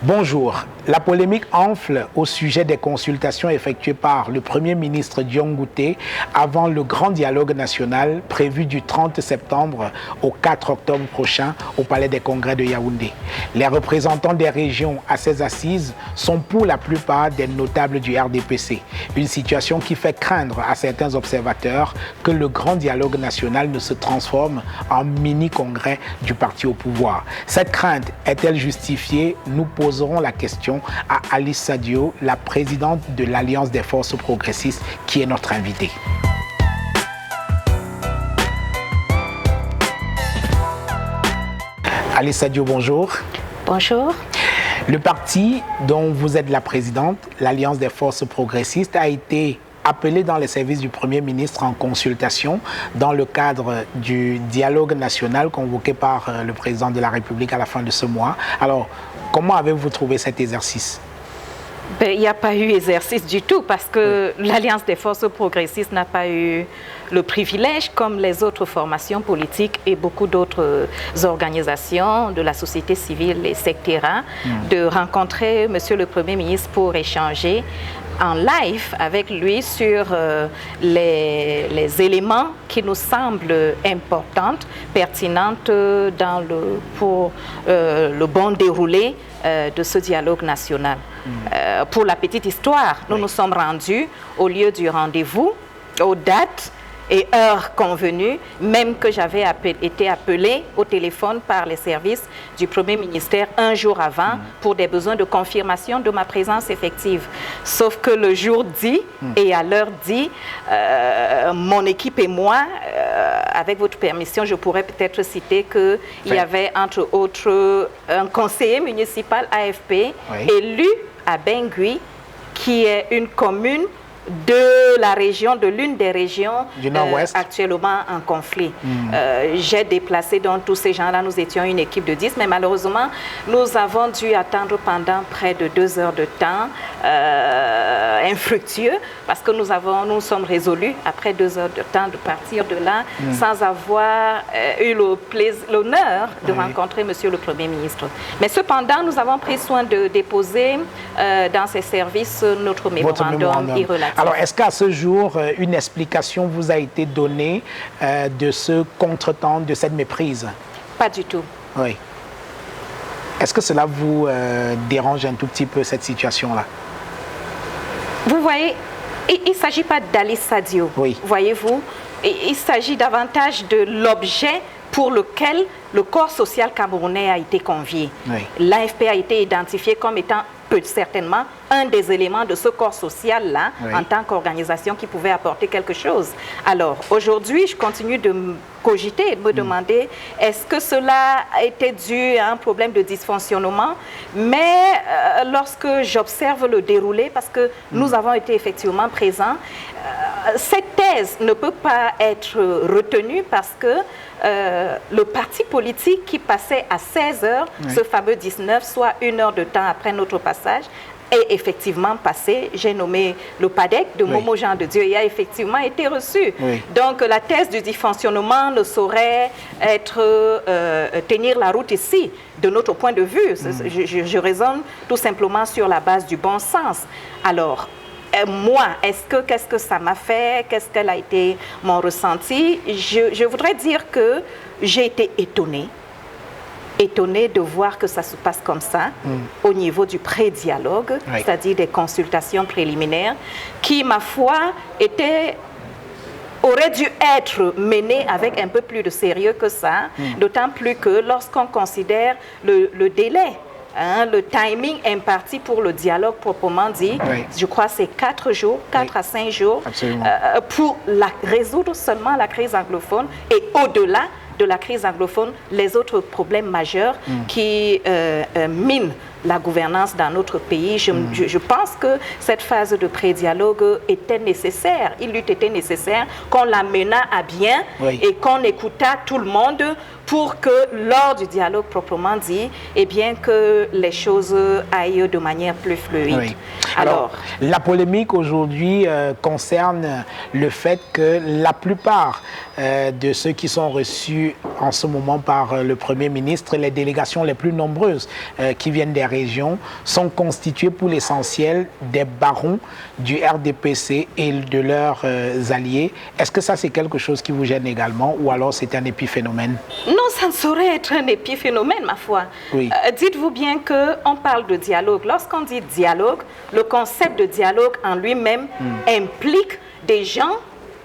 Bonjour. La polémique enfle au sujet des consultations effectuées par le Premier ministre Dion Ngouté avant le grand dialogue national prévu du 30 septembre au 4 octobre prochain au Palais des Congrès de Yaoundé. Les représentants des régions à ces assises sont pour la plupart des notables du RDPC. Une situation qui fait craindre à certains observateurs que le grand dialogue national ne se transforme en mini-congrès du parti au pouvoir. Cette crainte est-elle justifiée? Nous poserons la question à Alice Sadio, la présidente de l'Alliance des forces progressistes, qui est notre invitée. Alice Sadio, bonjour. Bonjour. Le parti dont vous êtes la présidente, l'Alliance des forces progressistes, a été appelé dans les services du Premier ministre en consultation dans le cadre du dialogue national convoqué par le président de la République à la fin de ce mois. Alors, comment avez-vous trouvé cet exercice? Il n'y a pas eu exercice du tout parce que l'Alliance des forces progressistes n'a pas eu le privilège, comme les autres formations politiques et beaucoup d'autres organisations de la société civile, etc., de rencontrer Monsieur le Premier ministre pour échanger en live avec lui sur les éléments qui nous semblent importants, pertinents pour le bon déroulé de ce dialogue national. Pour la petite histoire, nous nous sommes rendus au lieu du rendez-vous, aux dates et heures convenues, même que j'avais été appelée au téléphone par les services du Premier ministère un jour avant pour des besoins de confirmation de ma présence effective. Sauf que le jour dit et à l'heure dit, mon équipe et moi, avec votre permission, je pourrais peut-être citer qu'il y avait entre autres un conseiller municipal AFP élu à Bengui, qui est une commune de la région, de l'une des régions actuellement en conflit. J'ai déplacé donc tous ces gens-là, nous étions une équipe de 10, mais malheureusement, nous avons dû attendre pendant près de 2 heures de temps, infructueux, parce que nous sommes résolus, après 2 heures de temps, de partir de là, sans avoir eu l'honneur de rencontrer Monsieur le Premier ministre. Mais cependant, nous avons pris soin de déposer dans ces services notre mémorandum irrelatif. Alors, est-ce qu'à ce jour, une explication vous a été donnée de ce contretemps, de cette méprise? Pas du tout. Oui. Est-ce que cela vous dérange un tout petit peu, cette situation-là? Vous voyez, il ne s'agit pas d'Alice Sadio, voyez-vous. Il s'agit davantage de l'objet pour lequel le corps social camerounais a été convié. L'AFP a été identifié comme étant certainement un des éléments de ce corps social-là en tant qu'organisation qui pouvait apporter quelque chose. Alors, aujourd'hui, je continue de cogiter et de me demander est-ce que cela a été dû à un problème de dysfonctionnement, mais lorsque j'observe le déroulé, parce que nous avons été effectivement présents, cette thèse ne peut pas être retenue parce que le parti politique qui passait à 16 heures, ce fameux 19, soit 1 heure de temps après notre passage, est effectivement passé. J'ai nommé le PADEC de Momo Jean de Dieu. Il a effectivement été reçu. Donc la thèse du dysfonctionnement ne saurait tenir la route ici, de notre point de vue. Je raisonne tout simplement sur la base du bon sens. Alors, moi, qu'est-ce que ça m'a fait? Qu'est-ce qu'elle a été mon ressenti? Je voudrais dire que j'ai été étonnée de voir que ça se passe comme ça au niveau du pré-dialogue, c'est-à-dire des consultations préliminaires, qui, ma foi, aurait dû être menées avec un peu plus de sérieux que ça, d'autant plus que lorsqu'on considère le délai, le timing imparti pour le dialogue proprement dit, je crois que c'est 4 jours, 4 à 5 jours, pour résoudre seulement la crise anglophone et au-delà de la crise anglophone, les autres problèmes majeurs qui minent la gouvernance dans notre pays. Je pense que cette phase de pré-dialogue était nécessaire. Il eût été nécessaire qu'on la menât à bien et qu'on écoutât tout le monde pour que lors du dialogue proprement dit, eh bien que les choses aillent de manière plus fluide. Oui. Alors, la polémique aujourd'hui concerne le fait que la plupart de ceux qui sont reçus en ce moment par le Premier ministre, les délégations les plus nombreuses qui viennent des régions, sont constituées pour l'essentiel des barons du RDPC et de leurs alliés. Est-ce que ça, c'est quelque chose qui vous gêne également ou alors c'est un épiphénomène? Non, ça ne saurait être un épiphénomène, ma foi. Oui. Dites-vous bien qu'on parle de dialogue. Lorsqu'on dit dialogue, le concept de dialogue en lui-même implique des gens,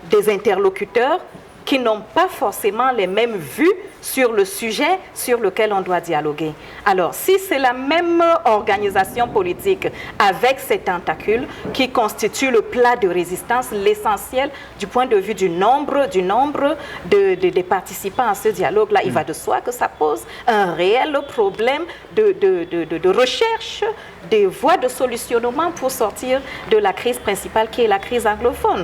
des interlocuteurs qui n'ont pas forcément les mêmes vues sur le sujet sur lequel on doit dialoguer. Alors, si c'est la même organisation politique avec ses tentacules qui constitue le plat de résistance, l'essentiel du point de vue du nombre des participants à ce dialogue-là, il va de soi que ça pose un réel problème de recherche des voies de solutionnement pour sortir de la crise principale qui est la crise anglophone.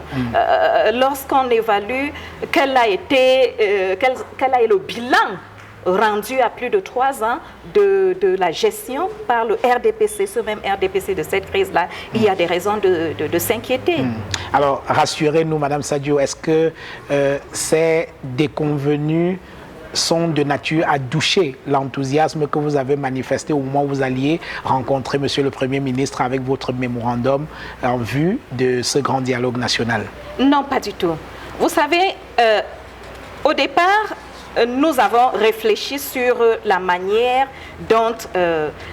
Lorsqu'on évalue quel a été le bilan rendu à plus de 3 ans de la gestion par le RDPC, ce même RDPC de cette crise-là, il y a des raisons de s'inquiéter. Alors, rassurez-nous, Madame Sadio, est-ce que ces déconvenus sont de nature à doucher l'enthousiasme que vous avez manifesté au moment où vous alliez rencontrer Monsieur le Premier ministre avec votre mémorandum en vue de ce grand dialogue national? Non, pas du tout. Vous savez, au départ, nous avons réfléchi sur la manière dont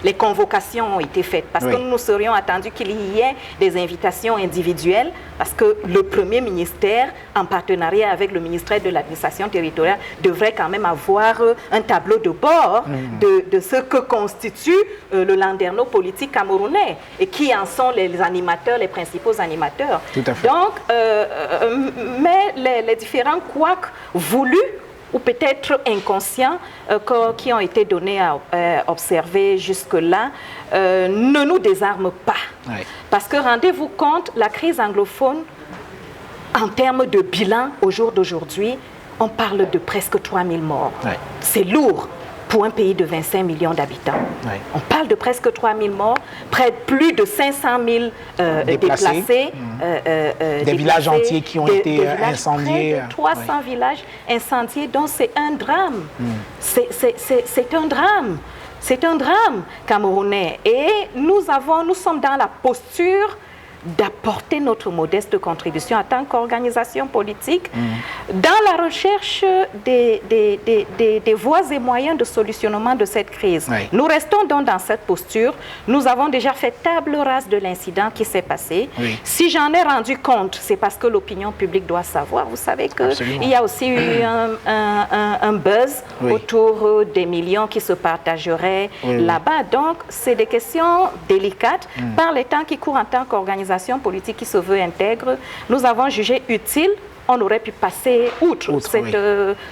les convocations ont été faites. Parce que nous serions attendus qu'il y ait des invitations individuelles, parce que le Premier ministère, en partenariat avec le ministère de l'administration territoriale, devrait quand même avoir un tableau de bord de ce que constitue le landerneau politique camerounais et qui en sont les animateurs, les principaux animateurs. Tout à fait. Donc, mais les différents couacs voulus ou peut-être inconscients qui ont été donnés à observer jusque-là, ne nous désarment pas. Oui. Parce que rendez-vous compte, la crise anglophone, en termes de bilan au jour d'aujourd'hui, on parle de presque 3000 morts. Oui. C'est lourd pour un pays de 25 millions d'habitants. Oui. On parle de presque 3000 morts, plus de 500 000 déplacés. Des villages entiers qui ont été incendiés. Près de 300 villages incendiés, donc c'est un drame. C'est un drame. C'est un drame camerounais. Et nous sommes dans la posture d'apporter notre modeste contribution en tant qu'organisation politique dans la recherche des voies et moyens de solutionnement de cette crise. Oui. Nous restons donc dans cette posture. Nous avons déjà fait table rase de l'incident qui s'est passé. Oui. Si j'en ai rendu compte, c'est parce que l'opinion publique doit savoir. Vous savez qu'il y a aussi eu un buzz autour des millions qui se partageraient là-bas. Donc, c'est des questions délicates. Par les temps qui courent en tant qu'organisation politique qui se veut intègre, nous avons jugé utile, on aurait pu passer outre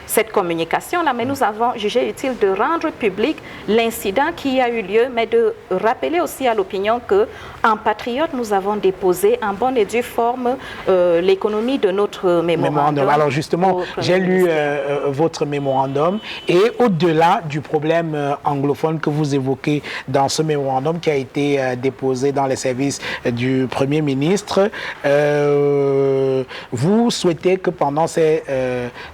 cette communication-là, mais nous avons jugé utile de rendre public l'incident qui a eu lieu, mais de rappeler aussi à l'opinion qu'en patriote, nous avons déposé en bonne et due forme l'économie de notre mémorandum. Alors justement, j'ai lu votre mémorandum et au-delà du problème anglophone que vous évoquez dans ce mémorandum qui a été déposé dans les services du Premier ministre, vous souhaitez que pendant ces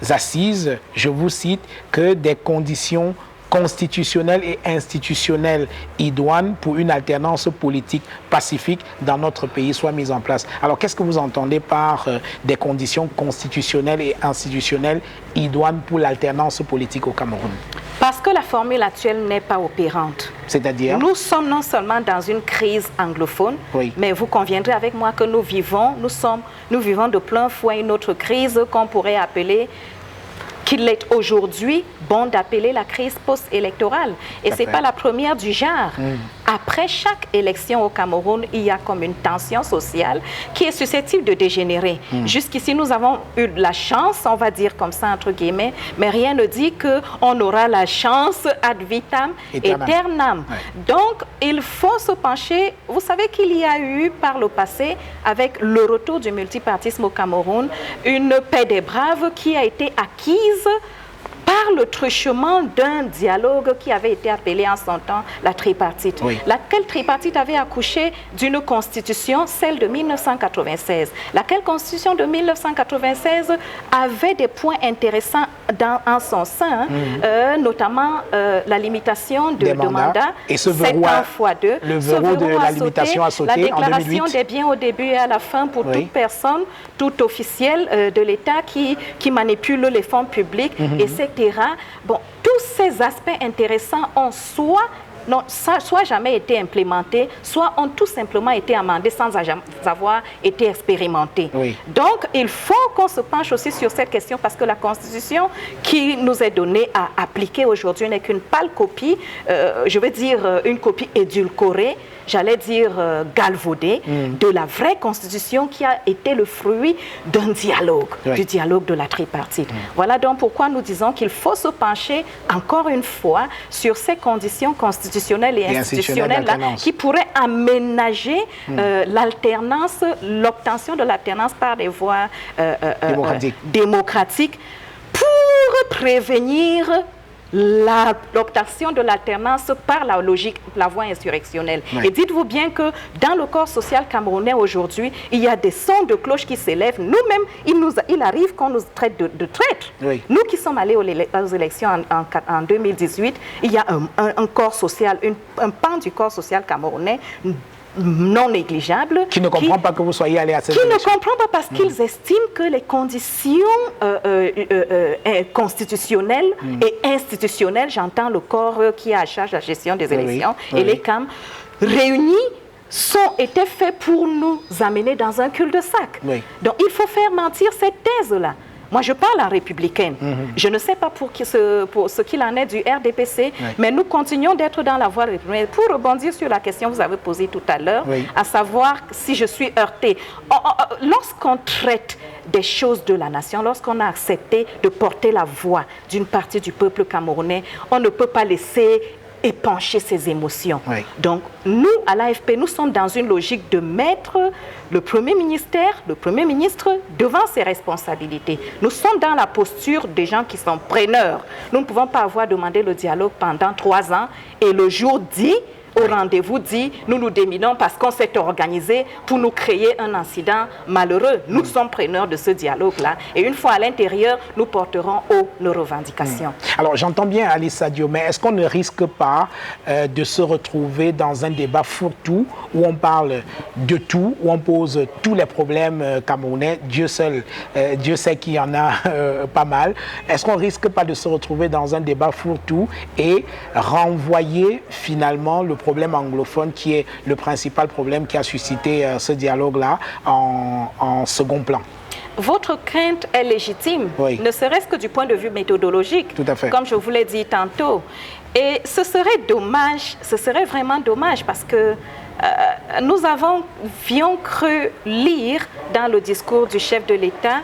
assises, je vous cite, que des conditions constitutionnelles et institutionnelles idoines pour une alternance politique pacifique dans notre pays soient mises en place. Alors, qu'est-ce que vous entendez par des conditions constitutionnelles et institutionnelles idoines pour l'alternance politique au Cameroun? Parce que la formule actuelle n'est pas opérante. C'est-à-dire? Nous sommes non seulement dans une crise anglophone, mais vous conviendrez avec moi que nous vivons de plein fouet une autre crise qu'on pourrait appeler, qu'il est aujourd'hui bon d'appeler la crise post-électorale. Et ce n'est pas la première du genre. Après chaque élection au Cameroun, il y a comme une tension sociale qui est susceptible de dégénérer. Jusqu'ici, nous avons eu de la chance, on va dire comme ça, entre guillemets, mais rien ne dit qu'on aura la chance ad vitam aeternam. Donc, il faut se pencher. Vous savez qu'il y a eu par le passé, avec le retour du multipartisme au Cameroun, une paix des braves qui a été acquise par le truchement d'un dialogue qui avait été appelé en son temps la tripartite. Oui. Laquelle tripartite avait accouché d'une constitution, celle de 1996. Laquelle constitution de 1996 avait des points intéressants en son sein, notamment la limitation de mandats, et ce 7 verrou ans fois 2. Le verrou de la limitation a sauté en 2008. La déclaration des biens au début et à la fin pour toute personne, tout officiel de l'État qui manipule les fonds publics, etc. Bon, tous ces aspects intéressants ont soit jamais été implémentés, soit ont tout simplement été amendés sans avoir été expérimentés. Oui. Donc, il faut qu'on se penche aussi sur cette question parce que la Constitution qui nous est donnée à appliquer aujourd'hui n'est qu'une pâle copie, je veux dire une copie édulcorée, j'allais dire galvaudée, de la vraie Constitution qui a été le fruit d'un dialogue, du dialogue de la tripartite. Voilà donc pourquoi nous disons qu'il faut se pencher encore une fois sur ces conditions constitutionnelles et institutionnelles là, qui pourraient aménager l'alternance, l'obtention de l'alternance par des voies démocratiques pour prévenir l'obtention de l'alternance par la logique, la voie insurrectionnelle. Oui. Et dites-vous bien que dans le corps social camerounais aujourd'hui, il y a des sons de cloche qui s'élèvent. Nous-mêmes, il arrive qu'on nous traite de traîtres. Oui. Nous qui sommes allés aux élections en 2018, il y a un corps social, un pan du corps social camerounais non négligeable. Qui ne comprend pas que vous soyez allé à cette élection. Qui ne comprend pas parce qu'ils estiment que les conditions constitutionnelles et institutionnelles, j'entends le corps qui a à charge la gestion des élections et les CAM, réunis, étaient faits pour nous amener dans un cul-de-sac. Oui. Donc il faut faire mentir cette thèse-là. Moi, je parle en républicaine. Je ne sais pas pour ce qu'il en est du RDPC, mais nous continuons d'être dans la voie républicaine. Pour rebondir sur la question que vous avez posée tout à l'heure, à savoir si je suis heurtée. Lorsqu'on traite des choses de la nation, lorsqu'on a accepté de porter la voix d'une partie du peuple camerounais, on ne peut pas laisser épancher ses émotions. Oui. Donc, nous, à l'AFP, nous sommes dans une logique de mettre le Premier ministre devant ses responsabilités. Nous sommes dans la posture des gens qui sont preneurs. Nous ne pouvons pas avoir demandé le dialogue pendant 3 ans et le jour dit, au rendez-vous dit, nous nous déminons parce qu'on s'est organisé pour nous créer un incident malheureux. Nous sommes preneurs de ce dialogue-là. Et une fois à l'intérieur, nous porterons haut nos revendications. Alors, j'entends bien Alice Sadio, mais est-ce qu'on ne risque pas de se retrouver dans un débat fourre-tout où on parle de tout, où on pose tous les problèmes camerounais, Dieu sait qu'il y en a pas mal. Est-ce qu'on ne risque pas de se retrouver dans un débat fourre-tout et renvoyer finalement le problème anglophone qui est le principal problème qui a suscité ce dialogue-là en second plan? Votre crainte est légitime, ne serait-ce que du point de vue méthodologique, tout à fait. Comme je vous l'ai dit tantôt. Et ce serait dommage, ce serait vraiment dommage parce que nous avions cru lire dans le discours du chef de l'État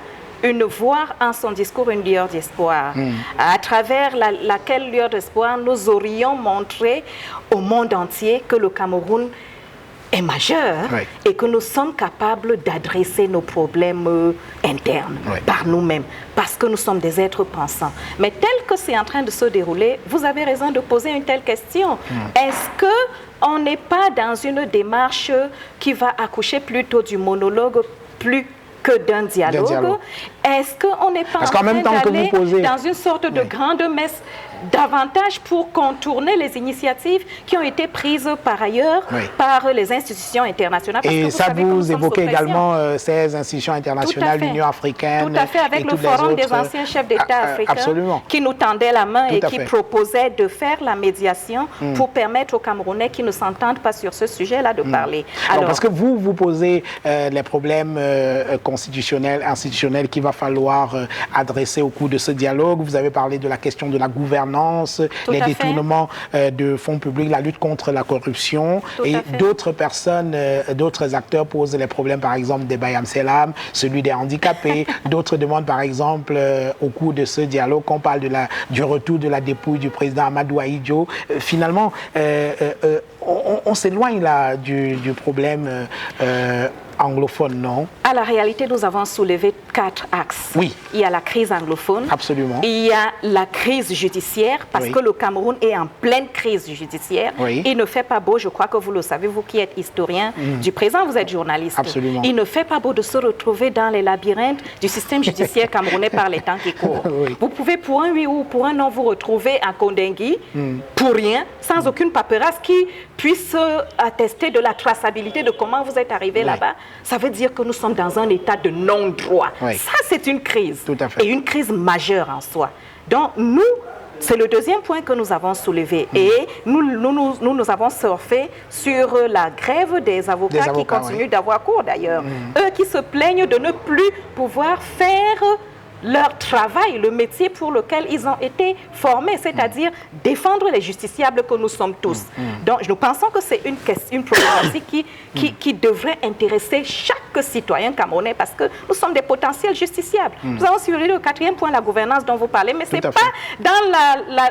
voir en son discours une lueur d'espoir, à travers laquelle lueur d'espoir nous aurions montré au monde entier que le Cameroun est majeur et que nous sommes capables d'adresser nos problèmes internes par nous-mêmes, parce que nous sommes des êtres pensants. Mais tel que c'est en train de se dérouler, vous avez raison de poser une telle question. Est-ce qu'on n'est pas dans une démarche qui va accoucher plutôt du monologue plus que d'un dialogue? Est-ce qu'on n'est pas en train d'aller dans une sorte de grande messe davantage pour contourner les initiatives qui ont été prises par ailleurs par les institutions internationales? Parce et ça, vous évoquez également ces institutions internationales, l'Union africaine. Tout à fait, avec le Forum des anciens chefs d'État africains qui nous tendaient la main et qui proposaient de faire la médiation pour permettre aux Camerounais qui ne s'entendent pas sur ce sujet-là de parler. Alors, parce que vous posez les problèmes constitutionnels, institutionnels qu'il va falloir adresser au cours de ce dialogue. Vous avez parlé de la question de la gouvernance, les détournements de fonds publics, la lutte contre la corruption. Et d'autres personnes, d'autres acteurs posent les problèmes, par exemple, des Bayam Selam, celui des handicapés. D'autres demandent, par exemple, au cours de ce dialogue, qu'on parle du retour de la dépouille du président Amadou Ahidjo. Finalement, on s'éloigne là du problème anglophone, non? À la réalité, nous avons soulevé 4 axes. Oui. Il y a la crise anglophone. Absolument. Il y a la crise judiciaire, parce que le Cameroun est en pleine crise judiciaire. Oui. Il ne fait pas beau, je crois que vous le savez, vous qui êtes historien du présent, vous êtes journaliste. Absolument. Il ne fait pas beau de se retrouver dans les labyrinthes du système judiciaire camerounais par les temps qui courent. Oui. Vous pouvez pour un oui ou pour un non vous retrouver à Kondengui, pour rien, sans aucune paperasse qui puisse attester de la traçabilité de comment vous êtes arrivé là-bas. Ça veut dire que nous sommes dans un état de non-droit. Ça, c'est une crise. Tout à fait. Et une crise majeure en soi. Donc, nous, c'est le deuxième point que nous avons soulevé. Et nous avons surfé sur la grève des avocats qui continuent d'avoir cours d'ailleurs. Eux qui se plaignent de ne plus pouvoir faire leur travail, le métier pour lequel ils ont été formés, c'est-à-dire défendre les justiciables que nous sommes tous. Donc, nous pensons que c'est une problématique qui devrait intéresser chaque citoyen camerounais parce que nous sommes des potentiels justiciables. Nous avons soulevé le 4e point, la gouvernance dont vous parlez, mais ce n'est pas dans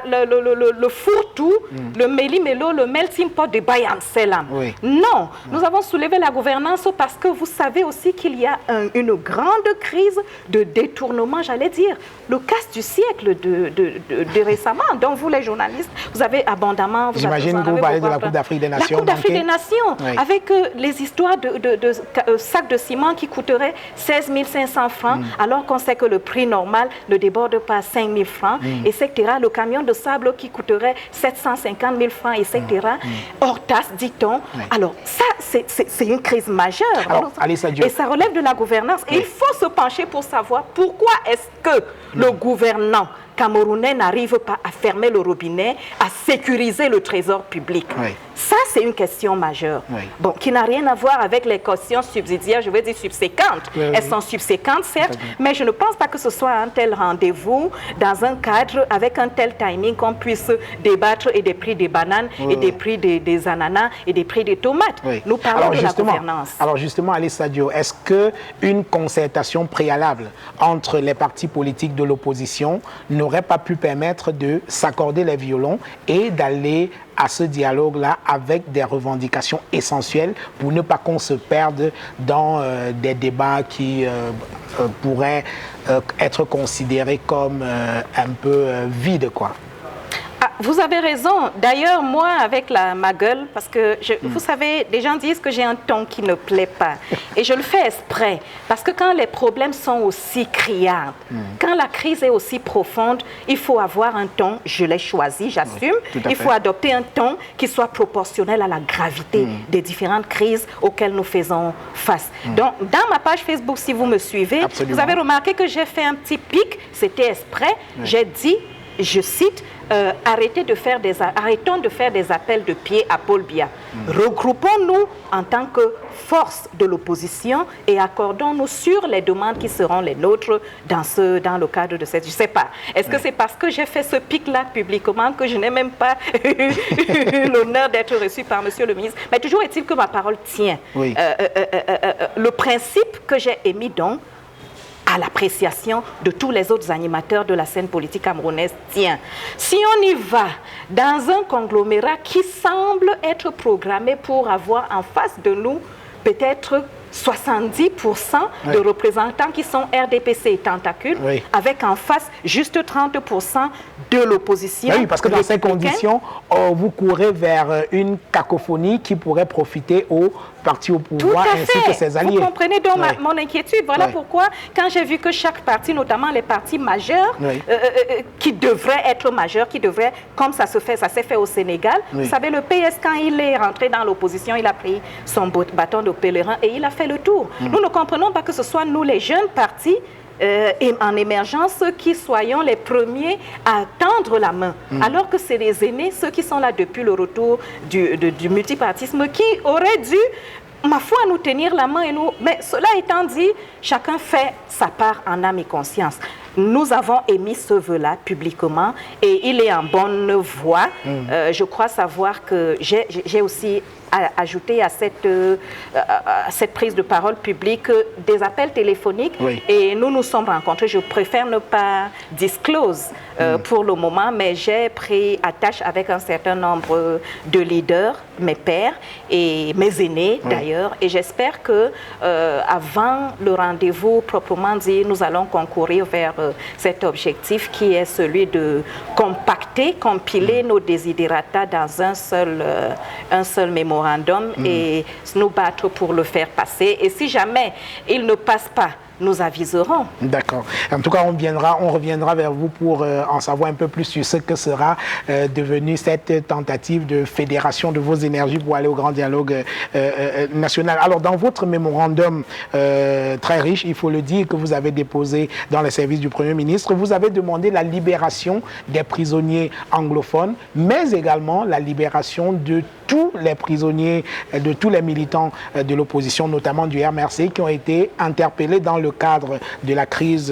le fourre-tout, le méli-mélo, le melting pot de Bayam Selam. Non, nous avons soulevé la gouvernance parce que vous savez aussi qu'il y a une grande crise de détournement, j'allais dire, le casse du siècle de récemment, dont vous les journalistes, vous avez abondamment... J'imagine que vous parlez de la Coupe d'Afrique des Nations. La Coupe d'Afrique des Nations, avec les histoires de sacs de ciment qui coûteraient 16 500 francs, alors qu'on sait que le prix normal ne déborde pas 5 000 francs, etc. Le camion de sable qui coûterait 750 000 francs, etc. Hors taxe, dit-on. Alors, ça, c'est une crise majeure. Alors, et ça relève de la gouvernance. Et il faut se pencher pour savoir pourquoi est-ce que le gouvernant camerounais n'arrive pas à fermer le robinet, à sécuriser le trésor public. Ça, c'est une question majeure. Bon, qui n'a rien à voir avec les cautions subsidiaires, je veux dire subséquentes. Elles sont subséquentes, certes, mais je ne pense pas que ce soit un tel rendez-vous dans un cadre avec un tel timing qu'on puisse débattre et des prix des bananes et des prix des ananas et des prix des tomates. Nous parlons de la gouvernance. Alors justement, Alissa Dio, est-ce qu'une concertation préalable entre les partis politiques de l'opposition n'aurait pas pu permettre de s'accorder les violons et d'aller à ce dialogue-là avec des revendications essentielles pour ne pas qu'on se perde dans des débats qui pourraient être considérés comme un peu vides, quoi? Vous avez raison. D'ailleurs, moi, avec ma gueule, parce que, vous savez, des gens disent que j'ai un ton qui ne plaît pas. Et je le fais exprès. Parce que quand les problèmes sont aussi criards, quand la crise est aussi profonde, il faut avoir un ton, je l'ai choisi, j'assume. Il faut adopter un ton qui soit proportionnel à la gravité des différentes crises auxquelles nous faisons face. Donc, dans ma page Facebook, si vous me suivez, vous avez remarqué que j'ai fait un petit pic, c'était exprès. J'ai dit, je cite, arrêtons de faire des appels de pied à Paul Biya. Regroupons-nous en tant que force de l'opposition et accordons-nous sur les demandes qui seront les nôtres dans le cadre de cette... Je ne sais pas. Est-ce que c'est parce que j'ai fait ce pic-là publiquement que je n'ai même pas eu l'honneur d'être reçu par monsieur le ministre? Mais toujours est-il que ma parole tient. Le principe que j'ai émis donc, à l'appréciation de tous les autres animateurs de la scène politique camerounaise, tiens, si on y va dans un conglomérat qui semble être programmé pour avoir en face de nous peut-être 70% de représentants qui sont RDPC et Tentacules, avec en face juste 30% de l'opposition. Oui, parce que dans ces conditions, vous courez vers une cacophonie qui pourrait profiter aux partis au pouvoir ainsi que ses alliés. Vous comprenez donc mon inquiétude. Voilà pourquoi, quand j'ai vu que chaque parti, notamment les partis majeurs, qui devraient être majeurs, qui devraient, comme ça s'est fait au Sénégal, vous savez, le PS, quand il est rentré dans l'opposition, il a pris son bâton de pèlerin et il a fait le tour. Nous ne comprenons pas que ce soit nous, les jeunes partis, en émergence, qui soyons les premiers à tendre la main, alors que c'est les aînés, ceux qui sont là depuis le retour du multipartisme, qui auraient dû, ma foi, nous tenir la main. Mais cela étant dit, chacun fait sa part en âme et conscience. Nous avons émis ce vœu-là publiquement et il est en bonne voie. Je crois savoir que j'ai aussi ajouter à cette prise de parole publique des appels téléphoniques. Oui. Et nous nous sommes rencontrés. Je préfère ne pas disclose pour le moment, mais j'ai pris attache avec un certain nombre de leaders, mes pairs et mes aînés d'ailleurs. Et j'espère que avant le rendez-vous proprement dit, nous allons concourir vers cet objectif qui est celui de compacter, compiler nos desiderata dans un seul mémorandum et nous battre pour le faire passer. Et si jamais il ne passe pas, nous aviserons. D'accord. En tout cas, on reviendra vers vous pour en savoir un peu plus sur ce que sera devenue cette tentative de fédération de vos énergies pour aller au grand dialogue national. Alors, dans votre mémorandum très riche, il faut le dire, que vous avez déposé dans les services du Premier ministre, vous avez demandé la libération des prisonniers anglophones, mais également la libération de tous les prisonniers, de tous les militants de l'opposition, notamment du MRC, qui ont été interpellés dans le cadre de la crise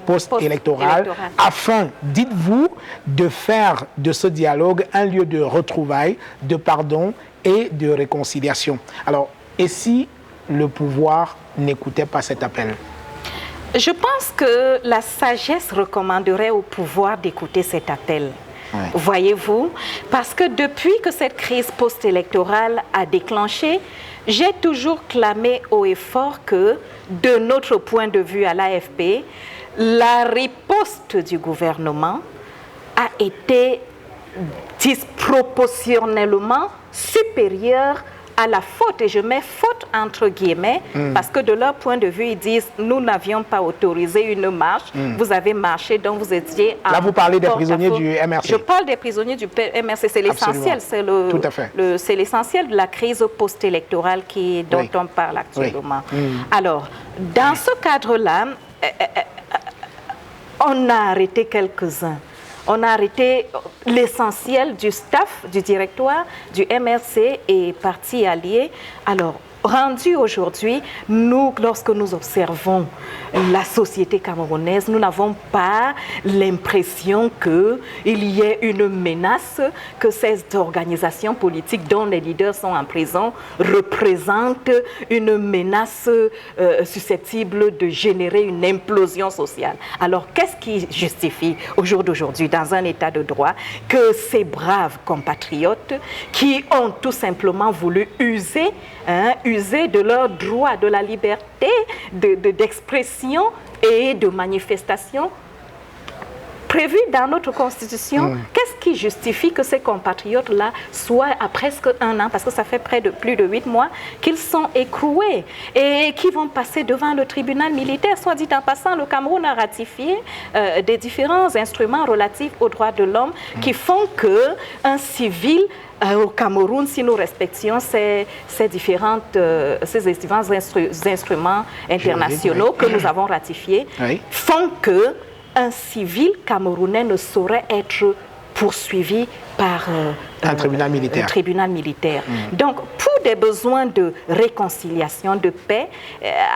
post-électorale, afin, dites-vous, de faire de ce dialogue un lieu de retrouvailles, de pardon et de réconciliation. Alors, et si le pouvoir n'écoutait pas cet appel? Je pense que la sagesse recommanderait au pouvoir d'écouter cet appel. Ouais. Voyez-vous, parce que depuis que cette crise post-électorale a déclenché, j'ai toujours clamé haut et fort que, de notre point de vue à l'AFP, la riposte du gouvernement a été disproportionnellement supérieure à la faute, et je mets faute entre guillemets, parce que de leur point de vue, ils disent « nous n'avions pas autorisé une marche, vous avez marché, donc vous étiez... » Là, vous parlez des prisonniers du MRC. Je parle des prisonniers du MRC, c'est l'essentiel, c'est l'essentiel de la crise post-électorale dont on parle actuellement. Alors, dans ce cadre-là, on a arrêté quelques-uns. On a arrêté l'essentiel du staff, du directoire, du MRC et partis alliés. Alors, rendu aujourd'hui, nous, lorsque nous observons la société camerounaise, nous n'avons pas l'impression qu'il y ait une menace, que ces organisations politiques dont les leaders sont en prison représentent une menace susceptible de générer une implosion sociale. Alors, qu'est-ce qui justifie au jour d'aujourd'hui, dans un état de droit, que ces braves compatriotes qui ont tout simplement voulu user de leur droit, de la liberté d'expression et de manifestation prévue dans notre Constitution. Qu'est-ce qui justifie que ces compatriotes-là soient à presque un an, parce que ça fait plus de 8 mois, qu'ils sont écroués et qui vont passer devant le tribunal militaire? Soit dit en passant, le Cameroun a ratifié des différents instruments relatifs aux droits de l'homme qui font qu'un civil au Cameroun, si nous respections ces différents instruments internationaux que nous avons ratifiés, font qu'un civil camerounais ne saurait être poursuivi par un tribunal militaire. Donc, pour des besoins de réconciliation, de paix,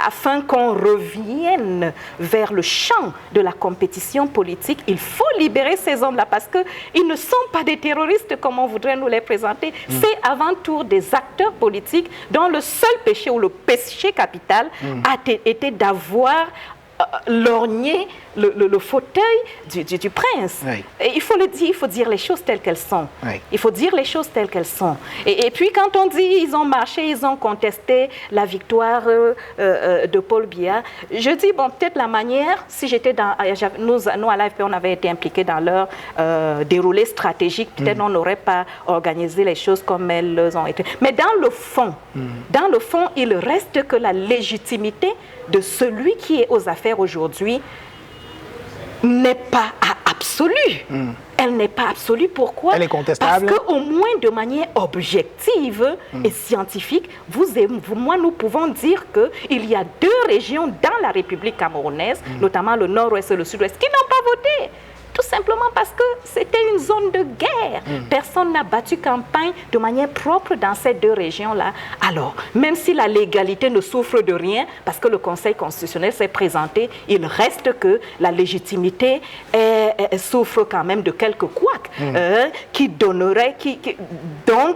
afin qu'on revienne vers le champ de la compétition politique, il faut libérer ces hommes-là parce qu'ils ne sont pas des terroristes comme on voudrait nous les présenter. C'est avant tout des acteurs politiques dont le seul péché ou le péché capital a été d'avoir lorgner le fauteuil du prince. Et il faut le dire, il faut dire les choses telles qu'elles sont. Il faut dire les choses telles qu'elles sont. Et puis quand on dit ils ont marché, ils ont contesté la victoire de Paul Biya, je dis bon, peut-être la manière, si j'étais dans... Nous à l'AFP, on avait été impliqués dans leur déroulé stratégique, peut-être on n'aurait pas organisé les choses comme elles ont été. Mais dans le fond, il reste que la légitimité de celui qui est aux affaires aujourd'hui n'est pas absolue. Elle n'est pas absolue. Pourquoi? Elle est contestable. Parce qu'au moins de manière objective et scientifique, moi, nous pouvons dire qu'il y a 2 régions dans la République camerounaise, notamment le nord-ouest et le sud-ouest, qui n'ont pas voté. Tout simplement parce que c'était une zone de guerre. Personne n'a battu campagne de manière propre dans ces 2 régions-là. Alors, même si la légalité ne souffre de rien, parce que le Conseil constitutionnel s'est présenté, il reste que la légitimité souffre quand même de quelques couacs qui donneraient, dont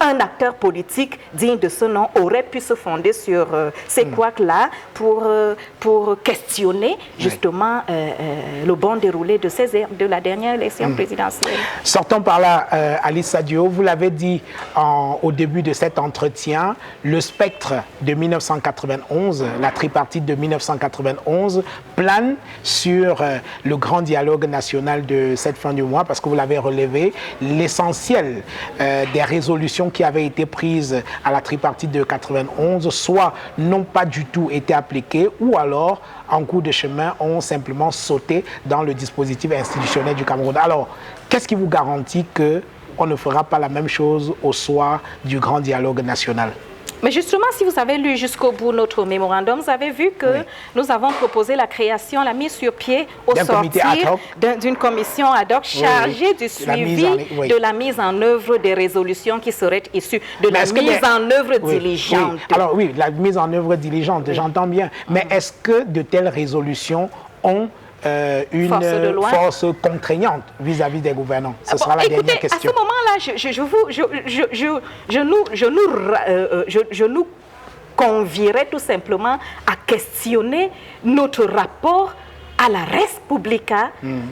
un acteur politique digne de ce nom aurait pu se fonder sur ces couacs-là pour questionner justement le bon déroulé de la dernière élection présidentielle. Sortons par là, Alice Sadio, vous l'avez dit au début de cet entretien, le spectre de 1991, la tripartite de 1991, plane sur le grand dialogue national de cette fin du mois, parce que vous l'avez relevé, l'essentiel des résolutions qui avaient été prises à la tripartite de 91, soit n'ont pas du tout été appliquées, ou alors, en cours de chemin, ont simplement sauté dans le dispositif institutionnel du Cameroun. Alors, qu'est-ce qui vous garantit qu'on ne fera pas la même chose au soir du grand dialogue national? Mais justement, si vous avez lu jusqu'au bout notre mémorandum, vous avez vu que nous avons proposé la création, la mise sur pied au sortir d'une commission ad hoc chargée du suivi de la mise en œuvre des résolutions qui seraient issues de la mise en œuvre diligente. Alors oui, la mise en œuvre diligente, j'entends bien. Mais est-ce que de telles résolutions ont une force contraignante vis-à-vis des gouvernants? Ce sera la dernière question. À ce moment-là, je nous convierais tout simplement à questionner notre rapport à la res publica,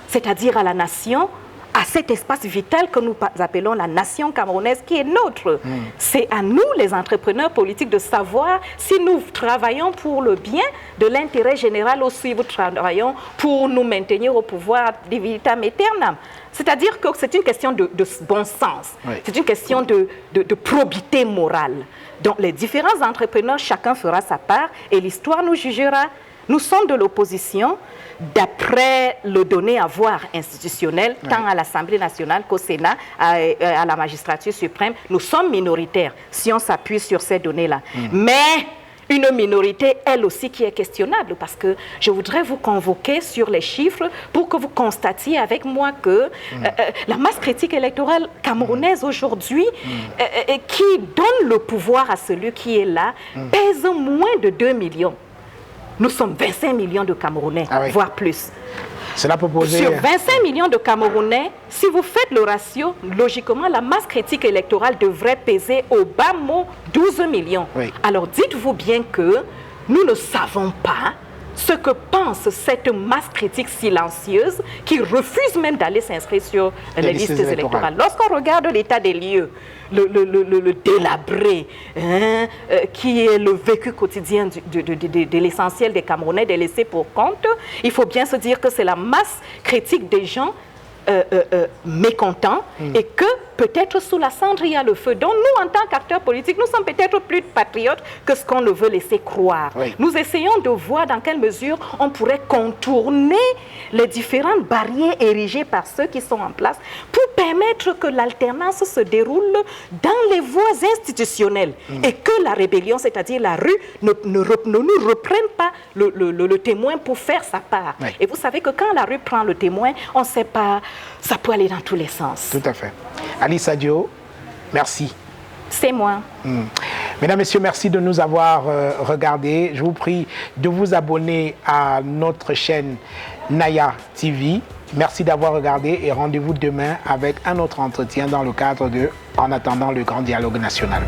c'est-à-dire à la nation, à cet espace vital que nous appelons la nation camerounaise qui est nôtre. C'est à nous, les entrepreneurs politiques, de savoir si nous travaillons pour le bien de l'intérêt général ou si nous travaillons pour nous maintenir au pouvoir des vitam aeternam. C'est-à-dire que c'est une question de bon sens, c'est une question de probité morale. Donc les différents entrepreneurs, chacun fera sa part et l'histoire nous jugera. Nous sommes de l'opposition, d'après le donné à voir institutionnel, tant à l'Assemblée nationale qu'au Sénat, à la magistrature suprême. Nous sommes minoritaires si on s'appuie sur ces données-là. Mais une minorité, elle aussi, qui est questionnable, parce que je voudrais vous convoquer sur les chiffres pour que vous constatiez avec moi que la masse critique électorale camerounaise aujourd'hui, qui donne le pouvoir à celui qui est là, pèse moins de 2 millions. Nous sommes 25 millions de Camerounais, voire plus. Cela peut poser... Sur 25 millions de Camerounais, si vous faites le ratio, logiquement, la masse critique électorale devrait peser au bas mot 12 millions. Alors dites-vous bien que nous ne savons pas ce que pense cette masse critique silencieuse qui refuse même d'aller s'inscrire sur les listes électorales. Lorsqu'on regarde l'état des lieux, le délabré, qui est le vécu quotidien de l'essentiel des Camerounais, des laissés pour compte, il faut bien se dire que c'est la masse critique des gens mécontents et que peut-être sous la cendre il y a le feu. Donc nous, en tant qu'acteurs politiques, nous sommes peut-être plus patriotes que ce qu'on ne veut laisser croire. Nous essayons de voir dans quelle mesure on pourrait contourner les différentes barrières érigées par ceux qui sont en place pour permettre que l'alternance se déroule dans les voies institutionnelles et que la rébellion, c'est-à-dire la rue, ne nous reprenne pas le témoin pour faire sa part. Et vous savez que quand la rue prend le témoin, on ne sait pas, ça peut aller dans tous les sens. Tout à fait. Alice Sadio, merci. C'est moi. Mesdames, Messieurs, merci de nous avoir regardés. Je vous prie de vous abonner à notre chaîne Naya TV. Merci d'avoir regardé et rendez-vous demain avec un autre entretien dans le cadre de En attendant le grand dialogue national.